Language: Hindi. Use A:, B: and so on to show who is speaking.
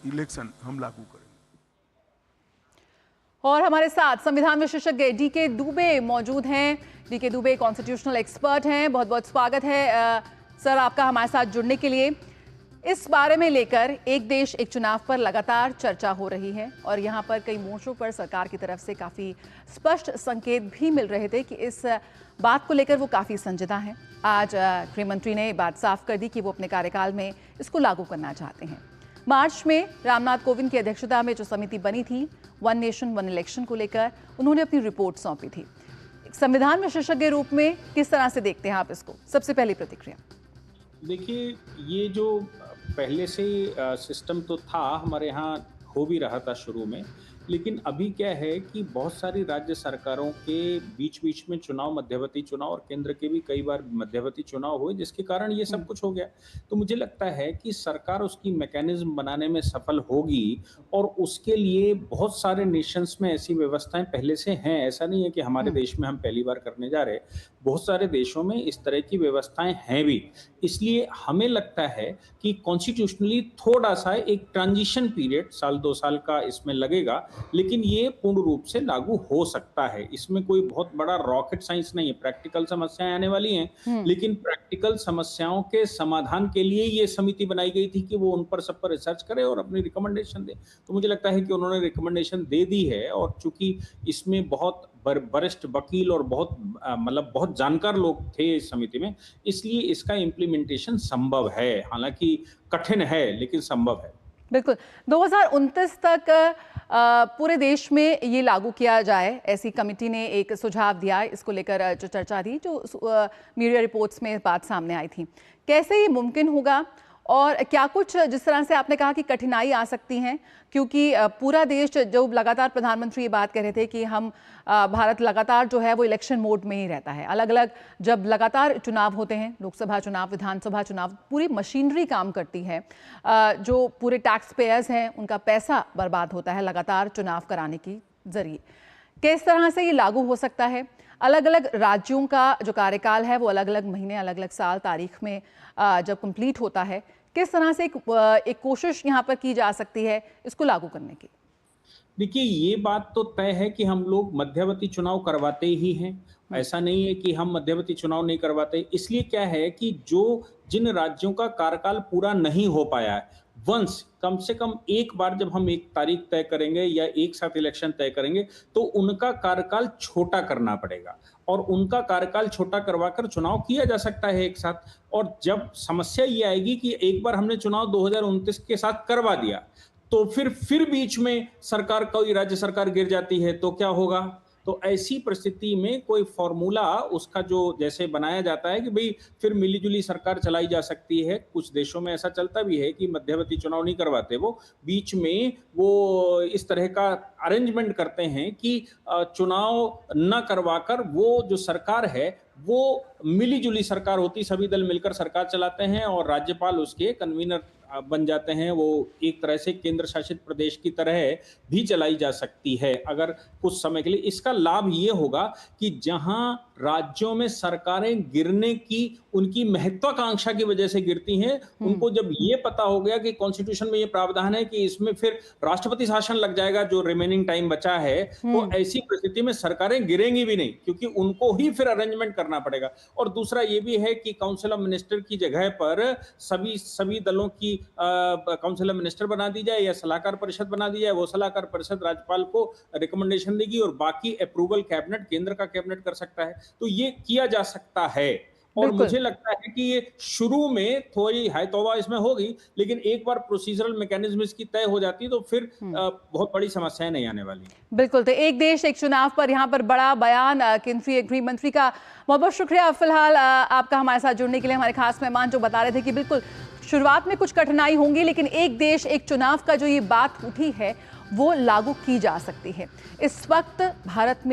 A: इलेक्शन हम लागू करेंगे।
B: और हमारे साथ संविधान विशेषज्ञ डीके दुबे मौजूद हैं। डीके दुबे कॉन्स्टिट्यूशनल एक्सपर्ट हैं। बहुत बहुत स्वागत है सर आपका हमारे साथ जुड़ने के लिए। इस बारे में लेकर एक देश एक चुनाव पर लगातार चर्चा हो रही है और यहाँ पर कई मोर्चों पर सरकार की तरफ से काफ़ी स्पष्ट संकेत भी मिल रहे थे कि इस बात को लेकर वो काफ़ी संजीदा हैं। आज गृह मंत्री ने बात साफ कर दी कि वो अपने कार्यकाल में इसको लागू करना चाहते हैं। मार्च में रामनाथ कोविंद की अध्यक्षता में जो समिति बनी थी वन नेशन वन इलेक्शन को लेकर, उन्होंने अपनी रिपोर्ट सौंपी थी। संविधान विशेषज्ञ रूप में किस तरह से देखते हैं आप इसको? सबसे पहली प्रतिक्रिया।
C: देखिए, ये जो पहले से सिस्टम तो था, हमारे यहाँ हो भी रहा था शुरू में, लेकिन अभी क्या है कि बहुत सारी राज्य सरकारों के बीच बीच में चुनाव, मध्यवर्ती चुनाव और केंद्र के भी कई बार मध्यवर्ती चुनाव हुए, जिसके कारण ये सब कुछ हो गया। तो मुझे लगता है कि सरकार उसकी मैकेनिज्म बनाने में सफल होगी और उसके लिए बहुत सारे नेशंस में ऐसी व्यवस्थाएं पहले से हैं। ऐसा नहीं है कि हमारे देश में हम पहली बार करने जा रहे, बहुत सारे देशों में इस तरह की व्यवस्थाएं हैं भी। इसलिए हमें लगता है कि कॉन्स्टिट्यूशनली थोड़ा सा एक ट्रांजिशन पीरियड 1-2 साल का इसमें लगेगा, लेकिन ये पूर्ण रूप से लागू हो सकता है। इसमें कोई बहुत बड़ा रॉकेट साइंस नहीं है। प्रैक्टिकल समस्याएं आने वाली हैं, लेकिन प्रैक्टिकल समस्याओं के समाधान के लिए ये समिति बनाई गई थी कि वो उन पर सब पर रिसर्च करे और अपनी रिकमेंडेशन दे। तो मुझे लगता है कि उन्होंने रिकमेंडेशन दे दी है और चूंकि इसमें बहुत वरिष्ठ वकील और बहुत मतलब बहुत जानकार लोग थे इस समिति में, इसलिए इसका इम्प्लीमेंटेशन संभव है। हालांकि कठिन है, लेकिन संभव है।
B: बिल्कुल। 2029 तक पूरे देश में ये लागू किया जाए, ऐसी कमेटी ने एक सुझाव दिया है। इसको लेकर जो चर्चा थी, जो मीडिया रिपोर्ट्स में बात सामने आई थी, कैसे ये मुमकिन होगा और क्या कुछ, जिस तरह से आपने कहा कि कठिनाई आ सकती हैं, क्योंकि पूरा देश, जो लगातार प्रधानमंत्री ये बात कह रहे थे कि हम भारत लगातार जो है वो इलेक्शन मोड में ही रहता है। अलग अलग जब लगातार चुनाव होते हैं, लोकसभा चुनाव, विधानसभा चुनाव, पूरी मशीनरी काम करती है। जो पूरे टैक्स पेयर्स हैं उनका पैसा बर्बाद होता है लगातार चुनाव कराने के जरिए। किस तरह से ये लागू हो सकता है? अलग अलग राज्यों का जो कार्यकाल है वो अलग अलग महीने, अलग अलग साल, तारीख में जब कंप्लीट होता है, किस तरह से एक कोशिश यहाँ पर की जा सकती है इसको लागू करने की?
C: देखिए, ये बात तो तय है कि हम लोग मध्यवर्ती चुनाव करवाते ही हैं। ऐसा नहीं है कि हम मध्यवर्ती चुनाव नहीं करवाते। इसलिए क्या है कि जिन राज्यों का कार्यकाल पूरा नहीं हो पाया है, वंस कम से कम एक बार जब हम एक तारीख तय करेंगे या एक साथ इलेक्शन तय करेंगे, तो उनका कार्यकाल छोटा करना पड़ेगा और उनका कार्यकाल छोटा करवाकर चुनाव किया जा सकता है एक साथ। और जब समस्या ये आएगी कि एक बार हमने चुनाव 2029 के साथ करवा दिया, तो फिर बीच में सरकार, कोई राज्य सरकार गिर जाती है तो क्या होगा? तो ऐसी परिस्थिति में कोई फॉर्मूला उसका जो जैसे बनाया जाता है कि भाई फिर मिली-जुली सरकार चलाई जा सकती है। कुछ देशों में ऐसा चलता भी है कि मध्यवर्ती चुनाव नहीं करवाते, वो बीच में वो इस तरह का अरेंजमेंट करते हैं कि चुनाव न करवाकर वो जो सरकार है वो मिली-जुली सरकार होती, सभी दल मिलकर सरकार चलाते हैं और राज्यपाल उसके कन्वीनर बन जाते हैं। वो एक तरह से केंद्र शासित प्रदेश की तरह भी चलाई जा सकती है अगर कुछ समय के लिए। इसका लाभ ये होगा कि जहां राज्यों में सरकारें गिरने की उनकी महत्वाकांक्षा की वजह से गिरती हैं, उनको जब ये पता हो गया कि कॉन्स्टिट्यूशन में ये प्रावधान है कि इसमें फिर राष्ट्रपति शासन लग जाएगा जो रिमेनिंग टाइम बचा है, तो ऐसी परिस्थिति में सरकारें गिरेंगी भी नहीं, क्योंकि उनको ही फिर अरेंजमेंट करना पड़ेगा। और दूसरा ये भी है कि काउंसिल ऑफ मिनिस्टर की जगह पर सभी दलों की काउंसिल ऑफ मिनिस्टर बना दी जाए या सलाहकार परिषद बना दी जाए। वो सलाहकार परिषद राज्यपाल को रिकमेंडेशन देगी और बाकी अप्रूवल कैबिनेट, केंद्र का कैबिनेट कर सकता है। तो ये किया जा सकता है और मुझे लगता है कि ये शुरू में थोड़ी हाय तौबा इसमें होगी, लेकिन एक बार प्रोसीजरल मैकेनिज्म इसकी तय हो जाती है तो फिर बहुत बड़ी समस्याएं नहीं आने वाली।
B: बिल्कुल। तो एक देश एक चुनाव पर यहाँ पर बड़ा बयान केंद्रीय गृह मंत्री का। बहुत बहुत शुक्रिया फिलहाल आपका हमारे साथ जुड़ने के लिए। हमारे खास मेहमान जो बता रहे थे कि बिल्कुल शुरुआत में कुछ कठिनाई होंगी, लेकिन एक देश एक चुनाव का जो ये बात उठी है वो लागू की जा सकती है। इस वक्त भारत में